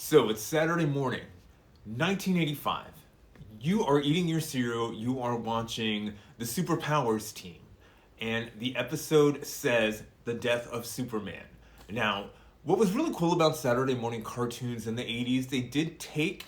So it's Saturday morning, 1985. You are eating your cereal, you are watching the Superpowers team, and the episode says the death of Superman. Now, what was really cool about Saturday morning cartoons in the 80s, they did take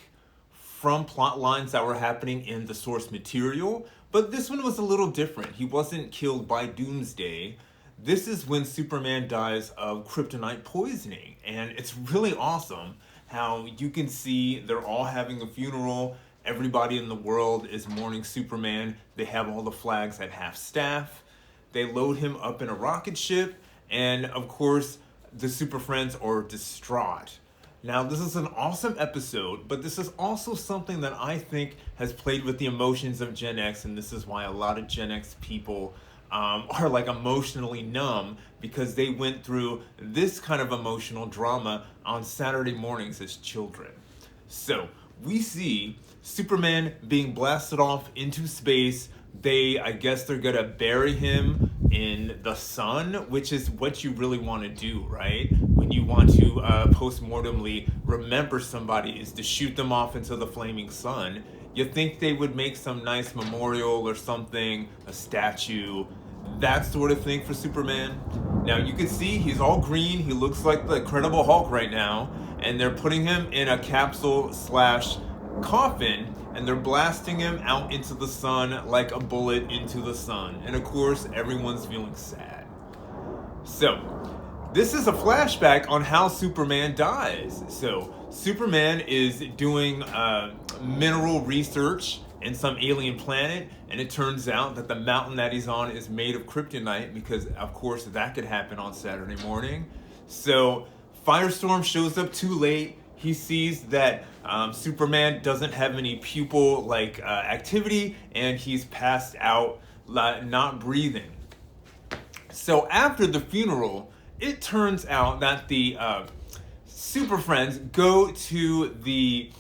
from plot lines that were happening in the source material, but this one was a little different. He wasn't killed by Doomsday. This is when Superman dies of kryptonite poisoning, and it's really awesome how you can see they're all having a funeral. Everybody in the world is mourning Superman. They have all the flags at half staff. They load him up in a rocket ship, and of course, the Super Friends are distraught. Now, this is an awesome episode, but this is also something that I think has played with the emotions of Gen X, and this is why a lot of Gen X people are like emotionally numb, because they went through this kind of emotional drama on Saturday mornings as children. So, we see Superman being blasted off into space. I guess they're gonna bury him in the sun, which is what you really want to do, right? When you want to post-mortemly remember somebody, is to shoot them off into the flaming sun. You think they would make some nice memorial or something, a statue, that sort of thing for Superman. Now you can see he's all green. He looks like the Incredible Hulk right now, and they're putting him in a capsule / coffin, and they're blasting him out into the sun like a bullet into the sun. And of course, everyone's feeling sad. So, this is a flashback on how Superman dies. So, Superman is doing mineral research in some alien planet, and it turns out that the mountain that he's on is made of kryptonite, because of course that could happen on Saturday morning. So, Firestorm shows up too late. He sees that Superman doesn't have any pupil activity, and he's passed out, not breathing. So after the funeral, it turns out that the Super Friends go to the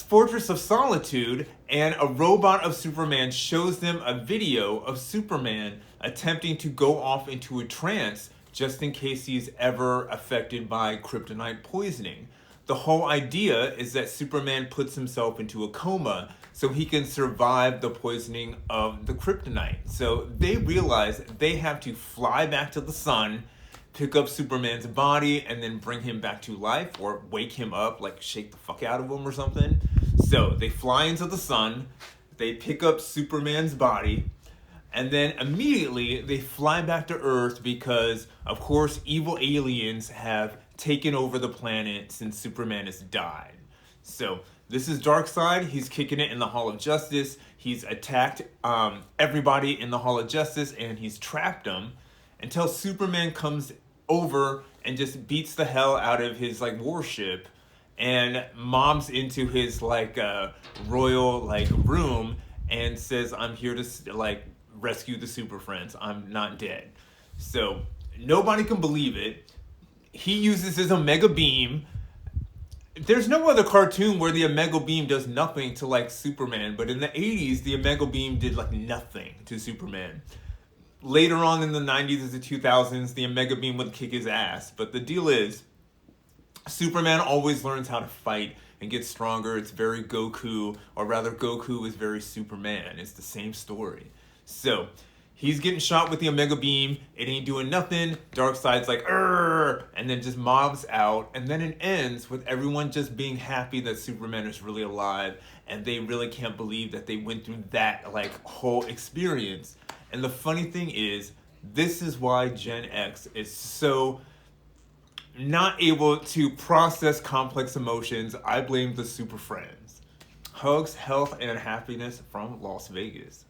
Fortress of Solitude, and a robot of Superman shows them a video of Superman attempting to go off into a trance just in case he's ever affected by kryptonite poisoning. The whole idea is that Superman puts himself into a coma so he can survive the poisoning of the kryptonite. So they realize they have to fly back to the sun, pick up Superman's body, and then bring him back to life, or wake him up, like shake the fuck out of him or something. So they fly into the sun, they pick up Superman's body, and then immediately they fly back to Earth because, of course, evil aliens have taken over the planet since Superman has died. So this is Darkseid. He's kicking it in the Hall of Justice. He's attacked everybody in the Hall of Justice, and he's trapped them until Superman comes over and just beats the hell out of his warship and mobs into his royal room and says, "I'm here to rescue the Super Friends. I'm not dead." So nobody can believe it. He uses his Omega Beam. There's no other cartoon where the Omega Beam does nothing to Superman, but in the 80s, the Omega Beam did nothing to Superman. Later on in the 90s and the 2000s, the Omega Beam would kick his ass. But the deal is, Superman always learns how to fight and get stronger. It's very Goku, or rather Goku is very Superman. It's the same story. So, he's getting shot with the Omega Beam. It ain't doing nothing. Darkseid's like, "Urgh," and then just mobs out. And then it ends with everyone just being happy that Superman is really alive. And they really can't believe that they went through that whole experience. And the funny thing is, this is why Gen X is so not able to process complex emotions. I blame the Super Friends. Hugs, health, and happiness from Las Vegas.